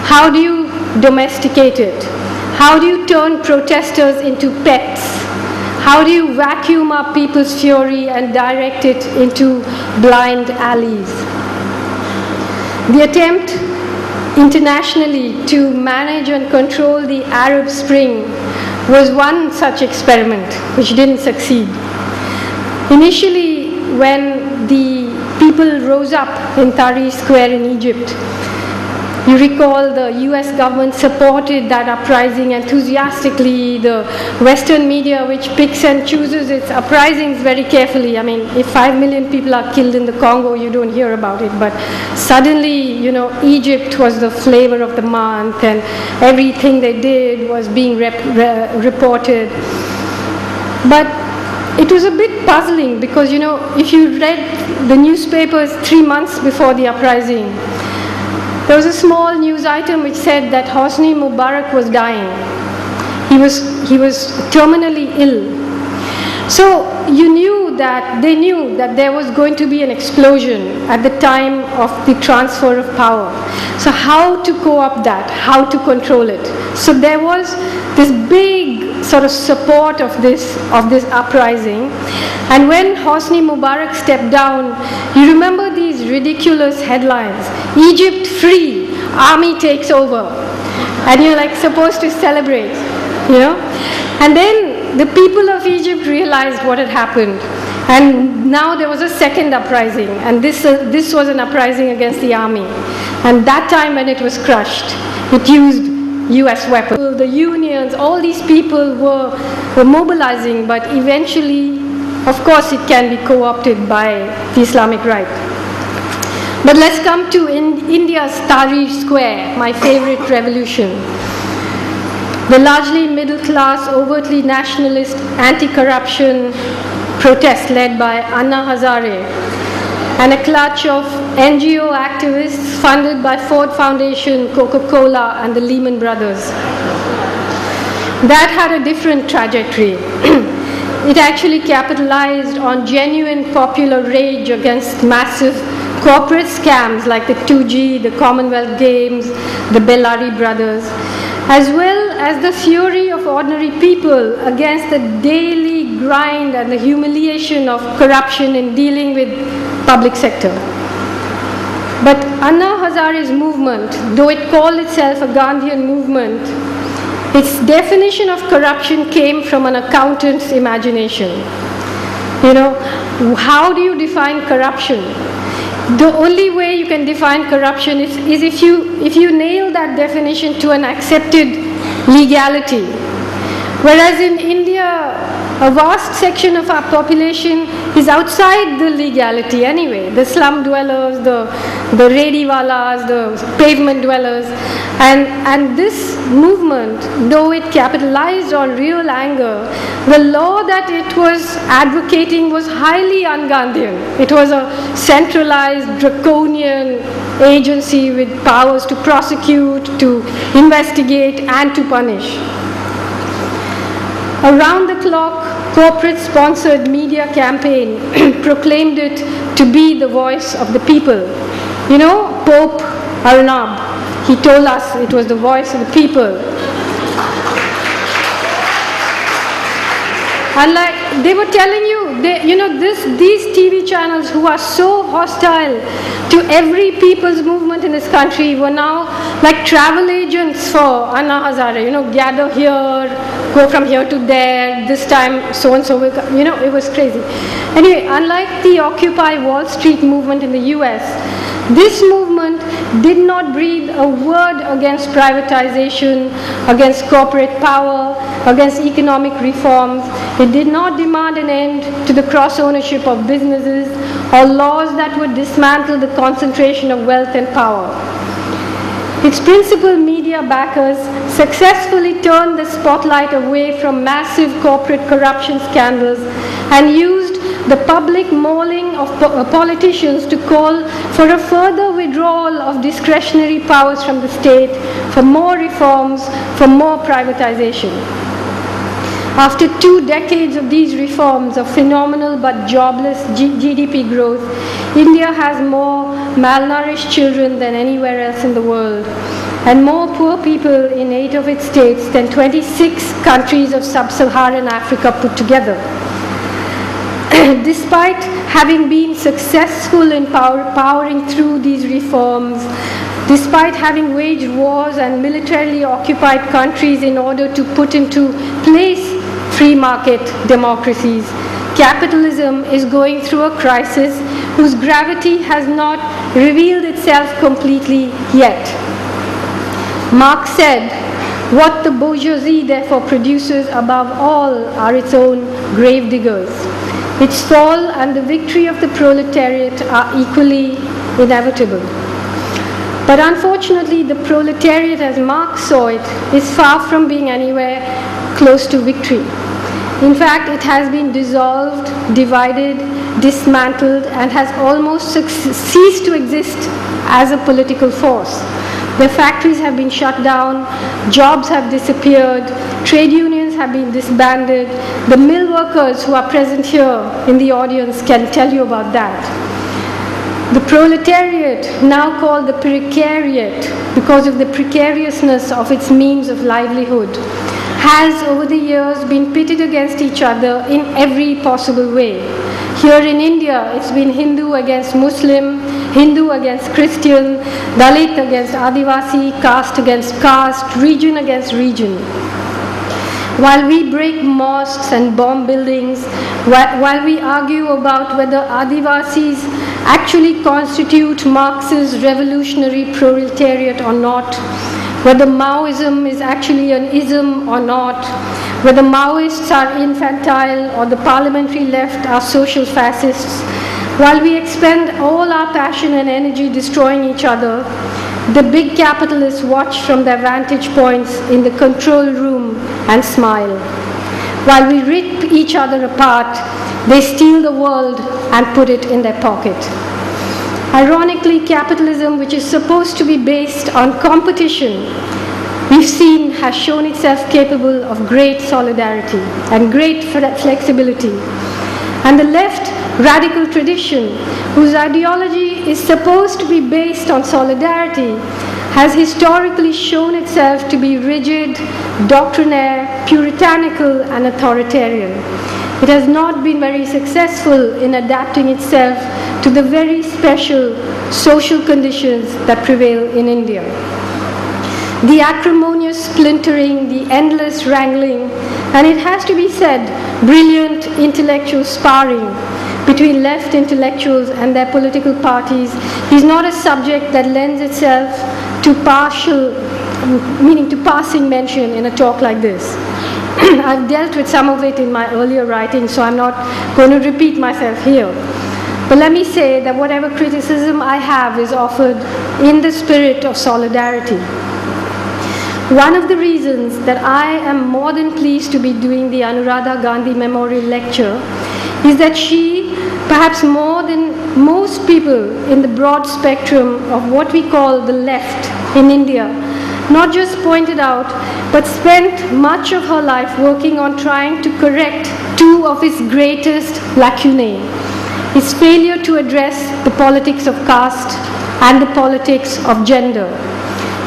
S2: How do you domesticate it? How do you turn protesters into pets? How do you vacuum up people's fury and direct it into blind alleys? The attempt internationally to manage and control the Arab Spring was one such experiment which didn't succeed. Initially, when the people rose up in Tahrir Square in Egypt, you recall the US government supported that uprising enthusiastically. The Western media, which picks and chooses its uprisings very carefully. I mean, if 5 million people are killed in the Congo, you don't hear about it. But suddenly, Egypt was the flavor of the month, and everything they did was being reported. But it was a bit puzzling because, if you read the newspapers 3 months before the uprising, there was a small news item which said that Hosni Mubarak was dying. He was terminally ill. So they knew that there was going to be an explosion at the time of the transfer of power. So how to co-opt that, how to control it. So there was this big sort of support of this uprising. And when Hosni Mubarak stepped down, you remember these ridiculous headlines: Egypt free, army takes over. And you're like supposed to celebrate, you know. And then the people of Egypt realized what had happened. And now there was a second uprising, and this was an uprising against the army. And that time when it was crushed, it used US weapons. The unions, all these people were mobilizing, but eventually, of course, it can be co-opted by the Islamic right. But let's come to India's Tahrir Square, my favorite revolution. The largely middle-class, overtly nationalist, anti-corruption protest led by Anna Hazare and a clutch of NGO activists funded by Ford Foundation, Coca-Cola and the Lehman Brothers. That had a different trajectory. It actually capitalized on genuine popular rage against massive corporate scams like the 2G, the Commonwealth Games, the Bellari brothers, as well as the fury of ordinary people against the daily grind and the humiliation of corruption in dealing with public sector. But Anna Hazare's movement, though it called itself a Gandhian movement, its definition of corruption came from an accountant's imagination. You know, how do you define corruption? The only way you can define corruption is if you nail that definition to an accepted legality. Whereas in India, a vast section of our population is outside the legality anyway. The slum dwellers, the rediwalas, the pavement dwellers. And this movement, though it capitalized on real anger, the law that it was advocating was highly un-Gandhian. It was a centralized, draconian agency with powers to prosecute, to investigate, and to punish. Around the clock, corporate-sponsored media campaign proclaimed it to be the voice of the people. You know, Pope Arundhati, he told us it was the voice of the people. And like they were telling you, these TV channels who are so hostile to every people's movement in this country were now like travel agents for Anna Hazare. Gather here, go from here to there, this time so and so will come. It was crazy. Anyway, unlike the Occupy Wall Street movement in the US, this movement did not breathe a word against privatization, against corporate power, against economic reforms. It did not demand an end to the cross-ownership of businesses or laws that would dismantle the concentration of wealth and power. Its principal media backers successfully turned the spotlight away from massive corporate corruption scandals and used the public mauling of politicians to call for a further withdrawal of discretionary powers from the state, for more reforms, for more privatization. After 2 decades of these reforms of phenomenal but jobless GDP growth, India has more malnourished children than anywhere else in the world, and more poor people in 8 of its states than 26 countries of sub-Saharan Africa put together. Despite having been successful in powering through these reforms, despite having waged wars and militarily occupied countries in order to put into place free market democracies, capitalism is going through a crisis whose gravity has not revealed itself completely yet. Marx said, "What the bourgeoisie therefore produces above all are its own grave diggers. Its fall and the victory of the proletariat are equally inevitable." But unfortunately, the proletariat, as Marx saw it, is far from being anywhere close to victory. In fact, it has been dissolved, divided, dismantled, and has almost ceased to exist as a political force. The factories have been shut down, jobs have disappeared, trade unions have been disbanded. The mill workers who are present here in the audience can tell you about that. The proletariat, now called the precariat because of the precariousness of its means of livelihood, has over the years been pitted against each other in every possible way. Here in India, it's been Hindu against Muslim, Hindu against Christian, Dalit against Adivasi, caste against caste, region against region. While we break mosques and bomb buildings, while we argue about whether Adivasis actually constitute Marx's revolutionary proletariat or not, whether Maoism is actually an ism or not, whether Maoists are infantile or the parliamentary left are social fascists, while we expend all our passion and energy destroying each other, the big capitalists watch from their vantage points in the control room and smile. While we rip each other apart, they steal the world and put it in their pocket. Ironically, capitalism, which is supposed to be based on competition, we've seen has shown itself capable of great solidarity and great flexibility. And the left radical tradition, whose ideology is supposed to be based on solidarity, has historically shown itself to be rigid, doctrinaire, puritanical, and authoritarian. It has not been very successful in adapting itself to the very special social conditions that prevail in India. The acrimonious splintering, the endless wrangling, and it has to be said, brilliant intellectual sparring between left intellectuals and their political parties is not a subject that lends itself to passing mention in a talk like this. I've dealt with some of it in my earlier writing, so I'm not going to repeat myself here. But let me say that whatever criticism I have is offered in the spirit of solidarity. One of the reasons that I am more than pleased to be doing the Anuradha Ghandy Memorial Lecture is that she, perhaps more than most people in the broad spectrum of what we call the left in India, not just pointed out, but spent much of her life working on trying to correct two of its greatest lacunae: its failure to address the politics of caste and the politics of gender.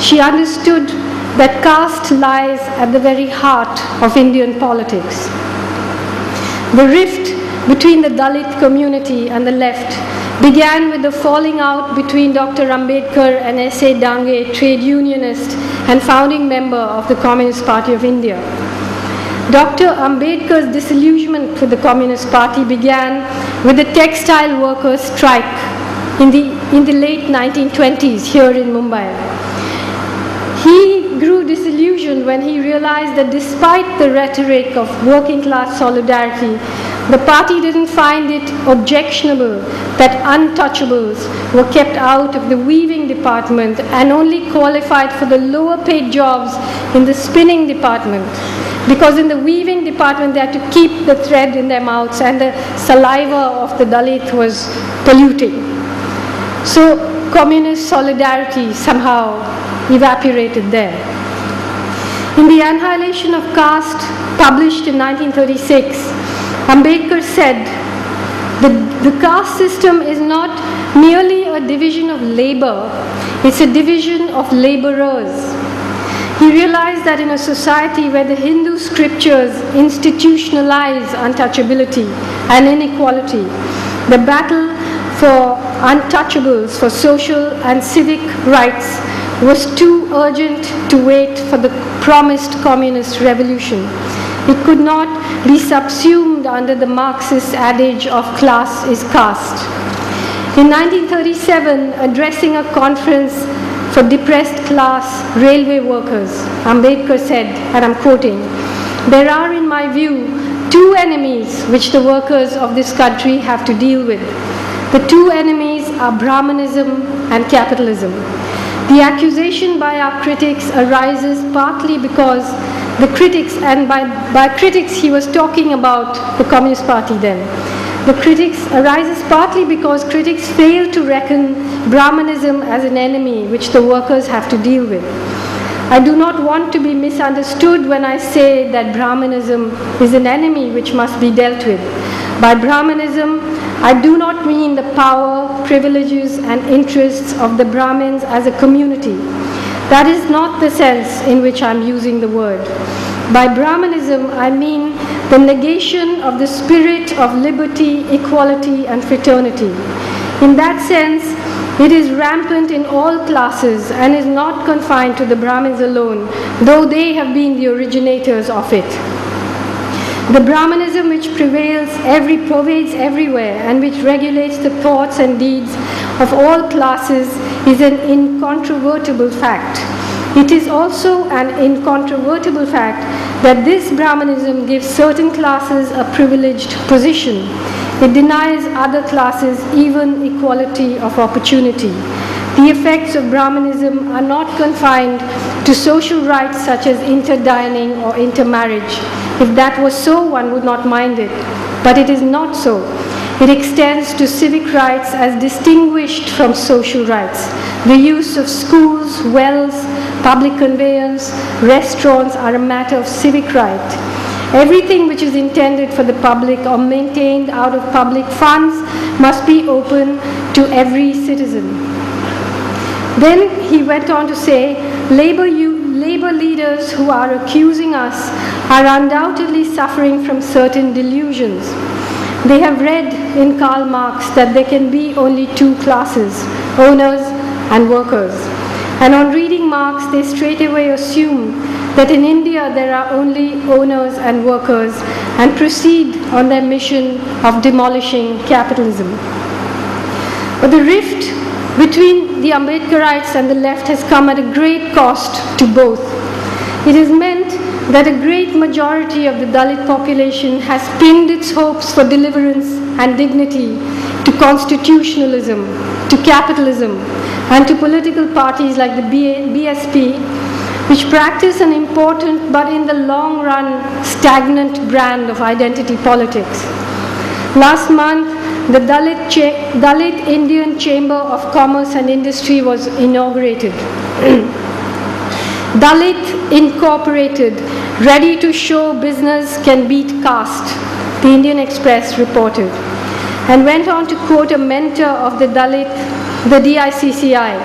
S2: She understood that caste lies at the very heart of Indian politics. The rift between the Dalit community and the left began with the falling out between Dr. Ambedkar and S.A. Dange, trade unionist and founding member of the Communist Party of India. Dr. Ambedkar's disillusionment with the Communist Party began with the textile workers' strike in the late 1920s here in Mumbai. He grew disillusioned when he realized that despite the rhetoric of working class solidarity, the party didn't find it objectionable that untouchables were kept out of the weaving department and only qualified for the lower paid jobs in the spinning department. Because in the weaving department they had to keep the thread in their mouths and the saliva of the Dalit was polluting. So communist solidarity somehow evaporated there. In The Annihilation of Caste, published in 1936, Ambedkar said, the caste system is not merely a division of labor, it's a division of laborers. He realized that in a society where the Hindu scriptures institutionalize untouchability and inequality, the battle for untouchables, for social and civic rights, was too urgent to wait for the promised communist revolution. It could not be subsumed under the Marxist adage of class is caste. In 1937, addressing a conference for depressed class railway workers, Ambedkar said, and I'm quoting, "There are, in my view, two enemies which the workers of this country have to deal with. The two enemies are Brahmanism and capitalism. The accusation by our critics arises partly because The critics, and by critics he was talking about the Communist Party then. The critics arises partly because critics fail to reckon Brahmanism as an enemy which the workers have to deal with. I do not want to be misunderstood when I say that Brahmanism is an enemy which must be dealt with. By Brahmanism, I do not mean the power, privileges, and interests of the Brahmins as a community. That is not the sense in which I am using the word. By Brahmanism, I mean the negation of the spirit of liberty, equality, and fraternity. In that sense, it is rampant in all classes and is not confined to the Brahmins alone, though they have been the originators of it. The Brahmanism which pervades everywhere and which regulates the thoughts and deeds of all classes is an incontrovertible fact. It is also an incontrovertible fact that this Brahmanism gives certain classes a privileged position. It denies other classes even equality of opportunity. The effects of Brahmanism are not confined to social rights such as interdining or intermarriage. If that was so, one would not mind it. But it is not so. It extends to civic rights as distinguished from social rights. The use of schools, wells, public conveyance, restaurants are a matter of civic right. Everything which is intended for the public or maintained out of public funds must be open to every citizen. Then he went on to say, labor leaders who are accusing us are undoubtedly suffering from certain delusions. They have read in Karl Marx that there can be only two classes, owners and workers. And on reading Marx, they straightaway assume that in India there are only owners and workers and proceed on their mission of demolishing capitalism. But the rift between the Ambedkarites and the left has come at a great cost to both. It has meant that a great majority of the Dalit population has pinned its hopes for deliverance and dignity to constitutionalism, to capitalism, and to political parties like the BSP, which practice an important but in the long run stagnant brand of identity politics. Last month, the Dalit Indian Chamber of Commerce and Industry was inaugurated. Dalit Incorporated, ready to show business can beat caste, the Indian Express reported, and went on to quote a mentor of the Dalit, the DICCI.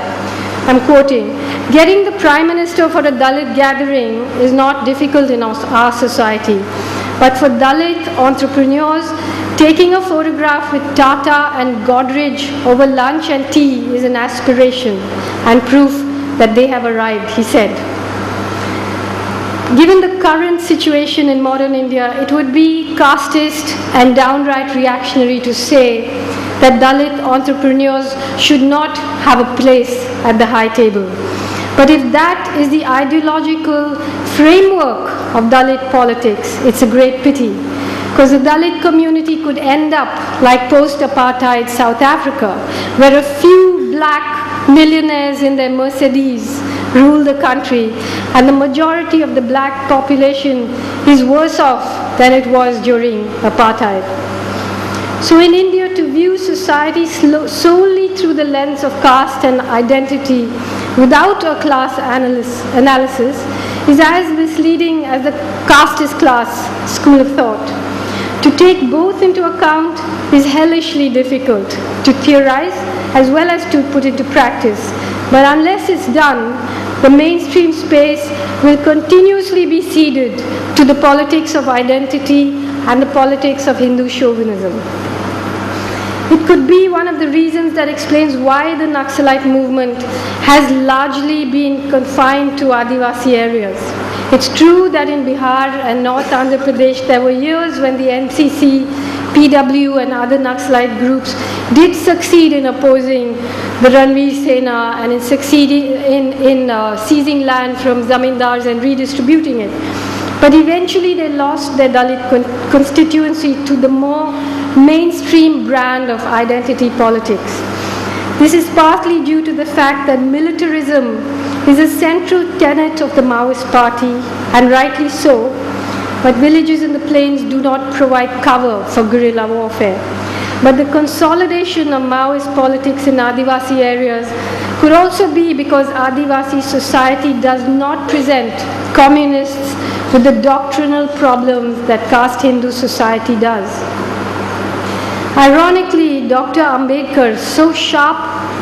S2: I'm quoting, getting the Prime Minister for a Dalit gathering is not difficult in our society, but for Dalit entrepreneurs, taking a photograph with Tata and Godrej over lunch and tea is an aspiration and proof that they have arrived, he said. Given the current situation in modern India, it would be casteist and downright reactionary to say that Dalit entrepreneurs should not have a place at the high table. But if that is the ideological framework of Dalit politics, it's a great pity, because the Dalit community could end up like post-apartheid South Africa, where a few black millionaires in their Mercedes rule the country, and the majority of the black population is worse off than it was during apartheid. So in India, to view society solely through the lens of caste and identity without a class analysis is as misleading as the casteist class school of thought. To take both into account is hellishly difficult, to theorize as well as to put into practice. But unless it's done, the mainstream space will continuously be ceded to the politics of identity and the politics of Hindu chauvinism. It could be one of the reasons that explains why the Naxalite movement has largely been confined to Adivasi areas. It's true that in Bihar and North Andhra Pradesh there were years when the NCC, PW and other Naxalite groups did succeed in opposing the Ranveer Sena and in succeeding in seizing land from zamindars and redistributing it. But eventually they lost their Dalit constituency to the more mainstream brand of identity politics. This is partly due to the fact that militarism is a central tenet of the Maoist party, and rightly so, but villages in the plains do not provide cover for guerrilla warfare. But the consolidation of Maoist politics in Adivasi areas could also be because Adivasi society does not present communists with the doctrinal problems that caste Hindu society does. Ironically, Dr. Ambedkar, so sharp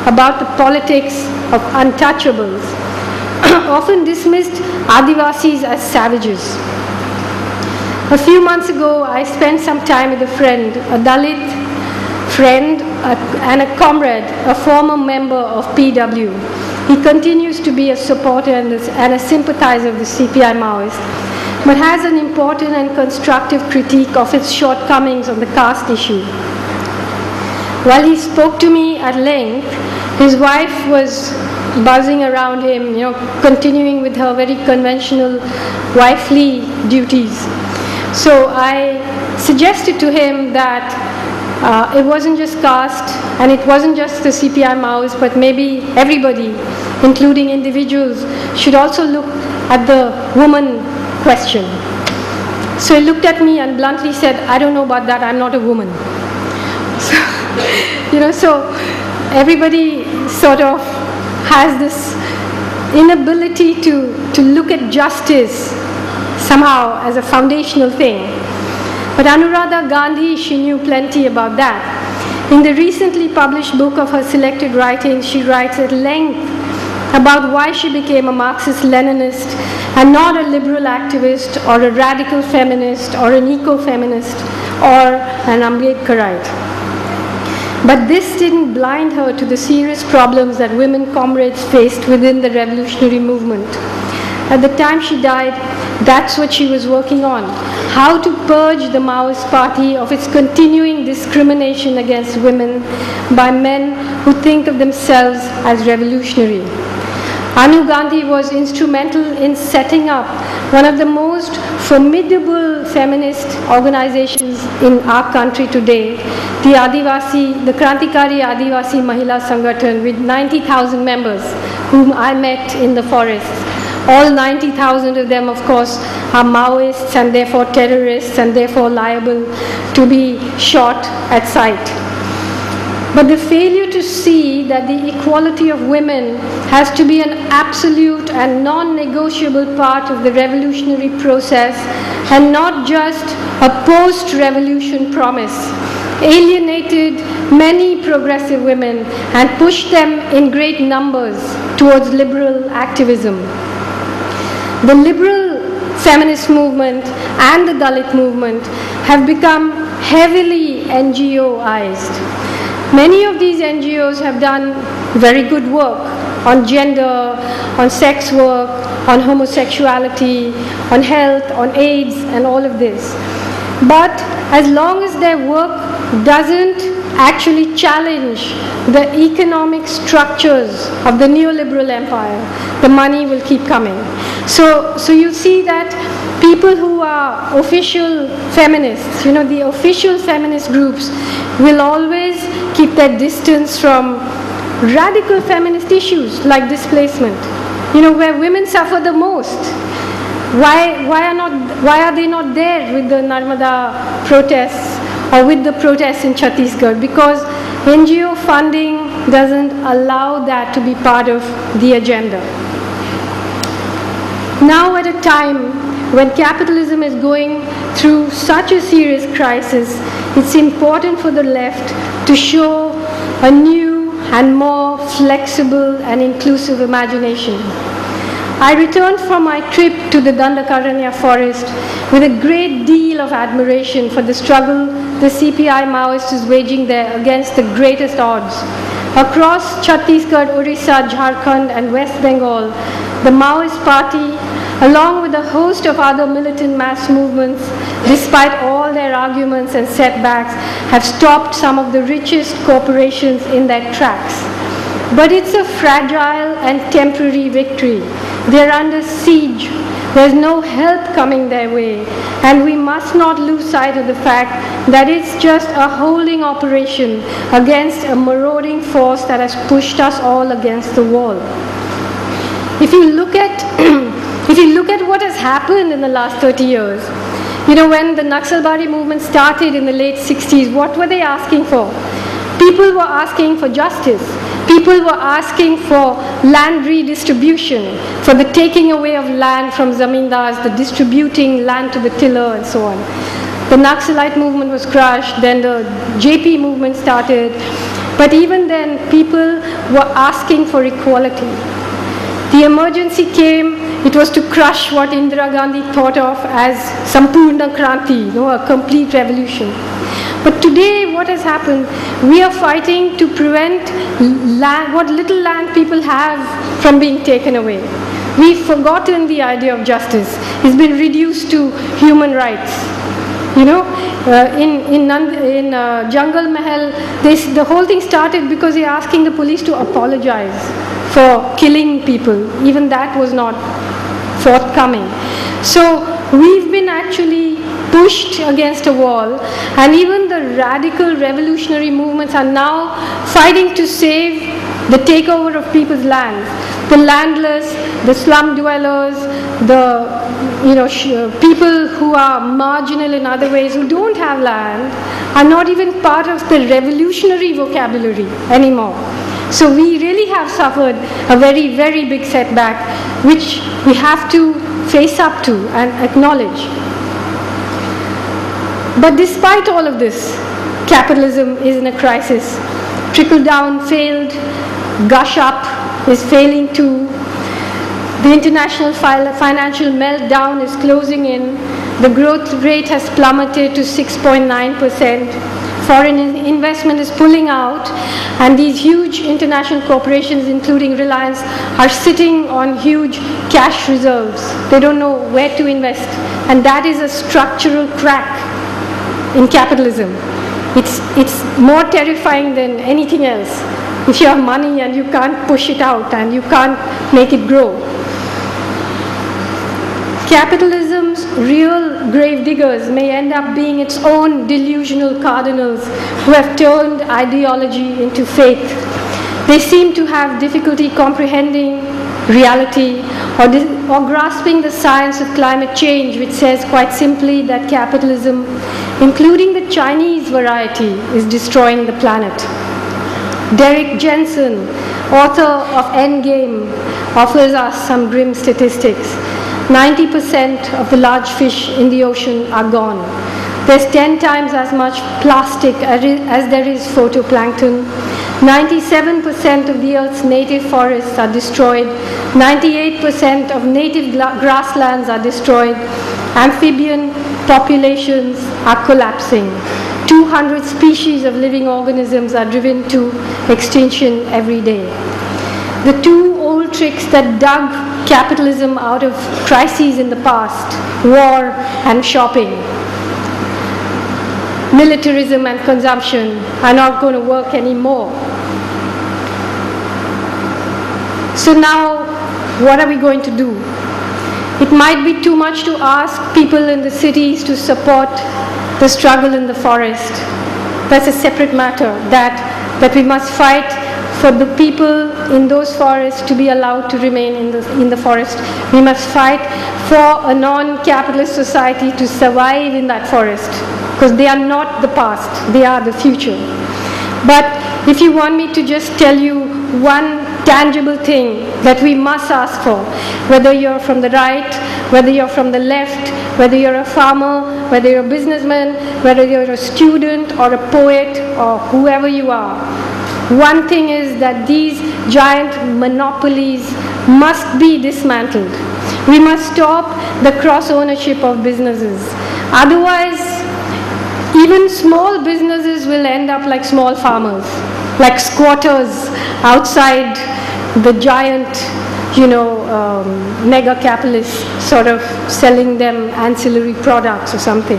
S2: about the politics of untouchables, often dismissed Adivasis as savages. A few months ago, I spent some time with a friend, a Dalit friend and a comrade, a former member of PW. He continues to be a supporter and a sympathizer of the CPI Maoist, but has an important and constructive critique of its shortcomings on the caste issue. While he spoke to me at length, his wife was buzzing around him, continuing with her very conventional wifely duties. So I suggested to him that it wasn't just caste, and it wasn't just the CPI Maoists, but maybe everybody, including individuals, should also look at the woman question. So he looked at me and bluntly said, "I don't know about that, I'm not a woman." So everybody sort of has this inability to look at justice somehow as a foundational thing. But Anuradha Ghandy, she knew plenty about that. In the recently published book of her selected writings, she writes at length about why she became a Marxist-Leninist and not a liberal activist or a radical feminist or an eco-feminist or an Ambedkarite. But this didn't blind her to the serious problems that women comrades faced within the revolutionary movement. At the time she died, that's what she was working on: how to purge the Maoist party of its continuing discrimination against women by men who think of themselves as revolutionary. Anu Gandhi was instrumental in setting up one of the most formidable feminist organizations in our country today, the Krantikari Adivasi Mahila Sangathan, with 90,000 members whom I met in the forests. All 90,000 of them, of course, are Maoists and therefore terrorists and therefore liable to be shot at sight. But the failure to see that the equality of women has to be an absolute and non-negotiable part of the revolutionary process and not just a post-revolution promise alienated many progressive women and pushed them in great numbers towards liberal activism. The liberal feminist movement and the Dalit movement have become heavily NGOized. Many of these NGOs have done very good work on gender, on sex work, on homosexuality, on health, on AIDS, and all of this. But as long as their work doesn't actually challenge the economic structures of the neoliberal empire, the money will keep coming. So you see that people who are official feminists, the official feminist groups will always keep their distance from radical feminist issues like displacement, where women suffer the most. Why are they not there with the Narmada protests or with the protests in Chhattisgarh? Because NGO funding doesn't allow that to be part of the agenda. Now, at a time when capitalism is going through such a serious crisis, it's important for the left to show a new and more flexible and inclusive imagination. I returned from my trip to the Dandakaranya forest with a great deal of admiration for the struggle the CPI Maoist is waging there against the greatest odds. Across Chhattisgarh, Orissa, Jharkhand and West Bengal, the Maoist party, along with a host of other militant mass movements, despite all their arguments and setbacks, have stopped some of the richest corporations in their tracks. But it's a fragile and temporary victory. They're under siege. There's no help coming their way. And we must not lose sight of the fact that it's just a holding operation against a marauding force that has pushed us all against the wall. If you look at if you look at what has happened in the last 30 years, when the Naxalbari movement started in the late 60s, what were they asking for? People were asking for justice. People were asking for land redistribution, for the taking away of land from zamindars, the distributing land to the tiller and so on. The Naxalite movement was crushed, then the JP movement started, but even then people were asking for equality. The emergency came, it was to crush what Indira Gandhi thought of as Sampurna Kranti, a complete revolution. But today what has happened, we are fighting to prevent land, what little land people have from being taken away. We've forgotten the idea of justice. It's been reduced to human rights. In Jungle Mahal, the whole thing started because they're asking the police to apologize for killing people. Even that was not forthcoming. So we've been actually pushed against a wall, and even the radical revolutionary movements are now fighting to save the takeover of people's lands. The landless, the slum dwellers, the people who are marginal in other ways, who don't have land, are not even part of the revolutionary vocabulary anymore. So we really have suffered a very, very big setback, which we have to face up to and acknowledge. But despite all of this, capitalism is in a crisis. Trickle down failed, gush up is failing too. The international financial meltdown is closing in. The growth rate has plummeted to 6.9%. Foreign investment is pulling out, and these huge international corporations, including Reliance, are sitting on huge cash reserves. They don't know where to invest, and that is a structural crack in capitalism. It's more terrifying than anything else. If you have money and you can't push it out and you can't make it grow. Capitalism's real grave diggers may end up being its own delusional cardinals who have turned ideology into faith. They seem to have difficulty comprehending reality or grasping the science of climate change, which says quite simply that capitalism, including the Chinese variety, is destroying the planet. Derek Jensen, author of Endgame, offers us some grim statistics. 90% of the large fish in the ocean are gone. There's 10 times as much plastic as there is phytoplankton. 97% of the Earth's native forests are destroyed. 98% of native grasslands are destroyed. Amphibian populations are collapsing. 200 species of living organisms are driven to extinction every day. The two old tricks that dug capitalism out of crises in the past, war and shopping, militarism and consumption, are not going to work anymore. So now, what are we going to do? It might be too much to ask people in the cities to support the struggle in the forest. That's a separate matter, that we must fight for the people in those forests to be allowed to remain in the forest. We must fight for a non-capitalist society to survive in that forest, because they are not the past, they are the future. But if you want me to just tell you one tangible thing that we must ask for, whether you're from the right, whether you're from the left, whether you're a farmer, whether you're a businessman, whether you're a student or a poet or whoever you are, one thing is that these giant monopolies must be dismantled. We must stop the cross-ownership of businesses. Otherwise, even small businesses will end up like small farmers, like squatters outside the giant, mega capitalists sort of selling them ancillary products or something.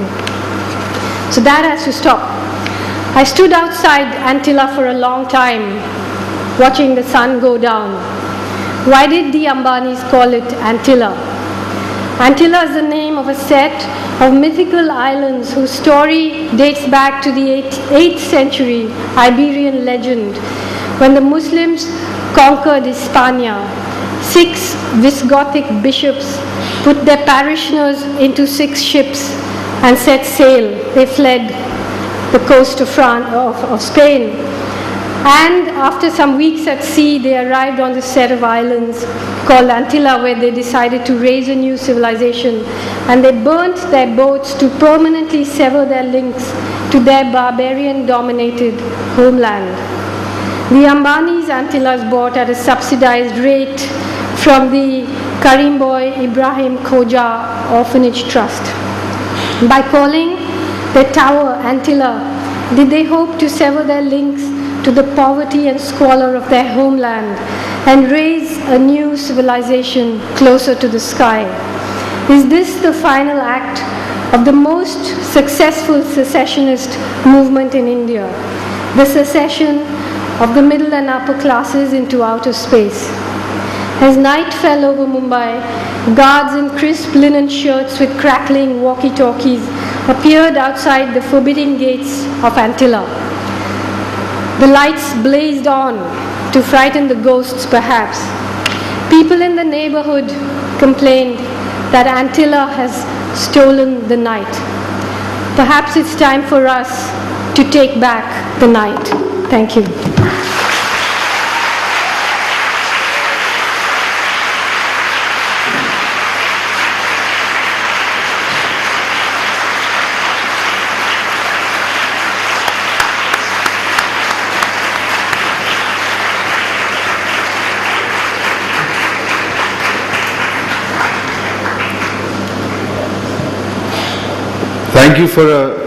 S2: So that has to stop. I stood outside Antilla for a long time, watching the sun go down. Why did the Ambanis call it Antilla? Antilla is the name of a set of mythical islands whose story dates back to the 8th century Iberian legend, when the Muslims conquered Hispania, 6 Visigothic bishops put their parishioners into 6 ships and set sail. They fled the coast of Spain. And after some weeks at sea, they arrived on this set of islands called Antilla, where they decided to raise a new civilization. And they burnt their boats to permanently sever their links to their barbarian-dominated homeland. The Ambanis Antillas bought at a subsidized rate from the Karimboy Ibrahim Khoja Orphanage Trust. By calling their tower Antilla, did they hope to sever their links to the poverty and squalor of their homeland and raise a new civilization closer to the sky? Is this the final act of the most successful secessionist movement in India, the secession of the middle and upper classes into outer space? As night fell over Mumbai, guards in crisp linen shirts with crackling walkie-talkies appeared outside the forbidding gates of Antilla. The lights blazed on to frighten the ghosts, perhaps. People in the neighborhood complained that Antilla has stolen the night. Perhaps it's time for us to take back the night. Thank you.
S1: Thank you for a